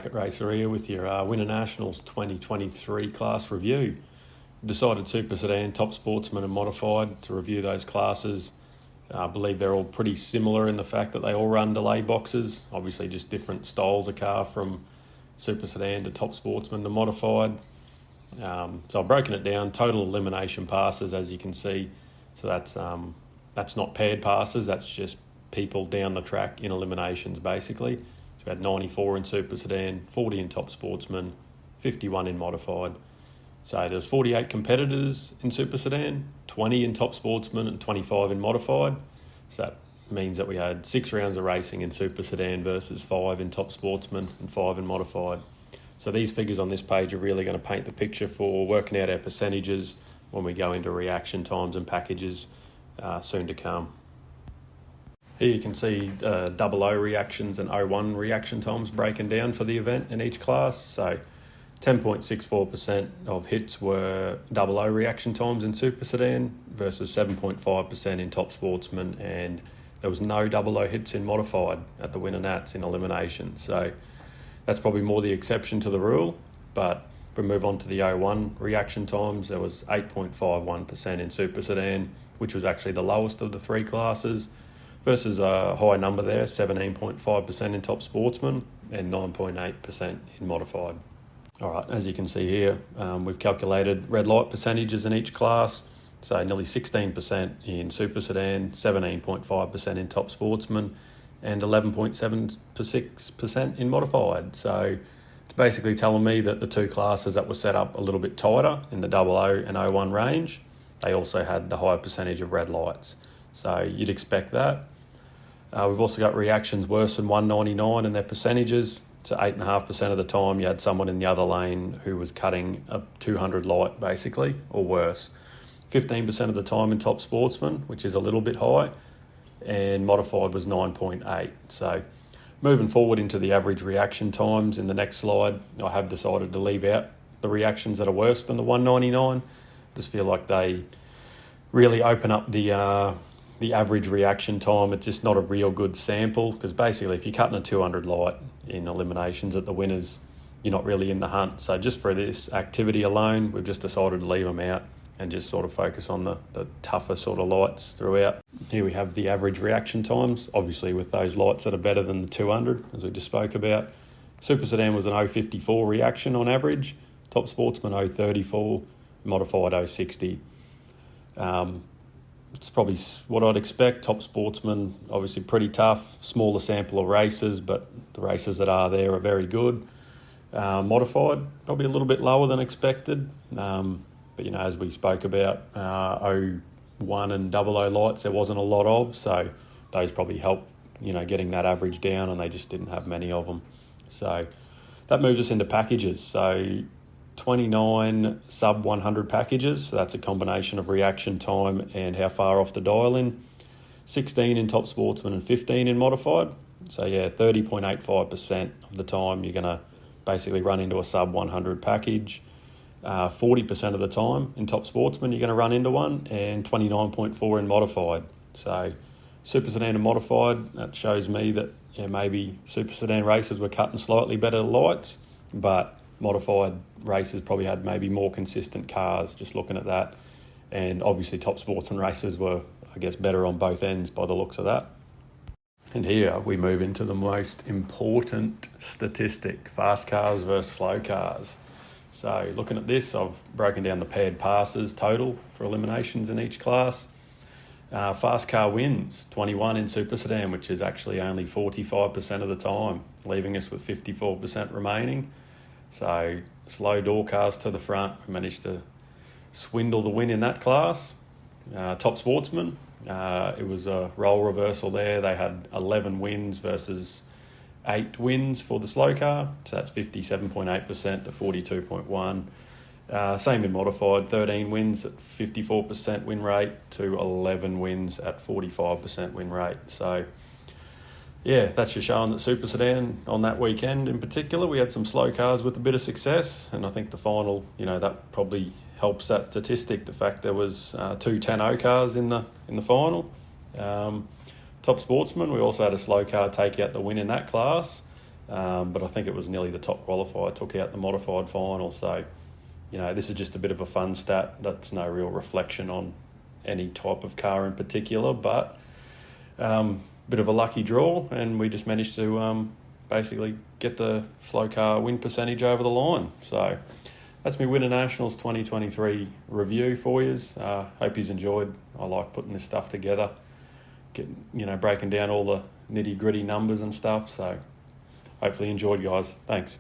Bracket Racer here with your Winternationals 2023 class review. Decided Super Sedan, Top Sportsman and Modified to review those classes. I believe they're all pretty similar in the fact that they all run delay boxes. Obviously just different styles of car from Super Sedan to Top Sportsman to Modified. So I've broken it down, total elimination passes as you can see. So that's not paired passes, that's just people down the track in eliminations basically. So we had 94 in Super Sedan, 40 in Top Sportsman, 51 in Modified. So there's 48 competitors in Super Sedan, 20 in Top Sportsman and 25 in Modified. So that means that we had 6 rounds of racing in Super Sedan versus 5 in Top Sportsman and 5 in Modified. So these figures on this page are really going to paint the picture for working out our percentages when we go into reaction times and packages soon to come. Here you can see 00 reactions and 01 reaction times breaking down for the event in each class. So 10.64% of hits were 00 reaction times in Super Sedan versus 7.5% in Top Sportsman, and there was no 00 hits in Modified at the Winter in elimination. So that's probably more the exception to the rule. But if we move on to the 01 reaction times, there was 8.51% in Super Sedan, which was actually the lowest of the 3 classes, versus a high number there, 17.5% in Top Sportsman and 9.8% in Modified. All right, as you can see here, we've calculated red light percentages in each class. So nearly 16% in Super Sedan, 17.5% in Top Sportsman, and 11.76% in Modified. So it's basically telling me that the 2 classes that were set up a little bit tighter in the 00 and 01 range, they also had the higher percentage of red lights. So you'd expect that. We've also got reactions worse than 199 and their percentages. So 8.5% of the time you had someone in the other lane who was cutting a 200 light basically, or worse. 15% of the time in Top Sportsman, which is a little bit high, and Modified was 9.8. So moving forward into the average reaction times in the next slide, I have decided to leave out the reactions that are worse than the 199. Just feel like they really open up the average reaction time. It's just not a real good sample, because basically if you're cutting a 200 light in eliminations at the winners, you're not really in the hunt. So just for this activity alone, we've just decided to leave them out and just sort of focus on the tougher sort of lights throughout. Here we have the average reaction times, obviously with those lights that are better than the 200, as we just spoke about. Super Sedan was an 0.54 reaction on average, Top Sportsman 0.34, Modified 0.60. It's probably what I'd expect. Top Sportsman, obviously pretty tough, smaller sample of races, but the races that are there are very good. Modified, probably a little bit lower than expected. But, as we spoke about, 01 and 00 lights, there wasn't a lot of, so those probably helped, getting that average down, and they just didn't have many of them. So that moves us into packages. So 29 sub 100 packages, so that's a combination of reaction time and how far off the dial in. 16 in Top Sportsman and 15 in Modified. So 30.85% of the time you're going to basically run into a sub 100 package. 40% of the time in Top Sportsman you're going to run into one, and 29.4 in Modified. So Super Sedan and Modified, that shows me that maybe Super Sedan races were cutting slightly better lights, but Modified races probably had maybe more consistent cars, just looking at that. And obviously Top Sportsman races were, I guess, better on both ends by the looks of that. And here we move into the most important statistic, fast cars versus slow cars. So looking at this, I've broken down the paired passes total for eliminations in each class. Fast car wins, 21 in Super Sedan, which is actually only 45% of the time, leaving us with 54% remaining. So slow door cars to the front, we managed to swindle the win in that class. Top Sportsman, it was a role reversal there. They had 11 wins versus 8 wins for the slow car, so that's 57.8% to 42.1. Same in Modified, 13 wins at 54% win rate to 11 wins at 45% win rate. So that's just showing that Super Sedan on that weekend in particular, we had some slow cars with a bit of success, and I think the final, that probably helps that statistic, the fact there was 2 10-0 cars in the final. Top Sportsman, we also had a slow car take out the win in that class, but I think it was nearly the top qualifier, took out the modified final. So, this is just a bit of a fun stat. That's no real reflection on any type of car in particular, but bit of a lucky draw, and we just managed to basically get the slow car win percentage over the line. So that's my Winternationals 2023 review for you. Hope you've enjoyed. I like putting this stuff together, breaking down all the nitty gritty numbers and stuff. So hopefully you enjoyed, guys. Thanks.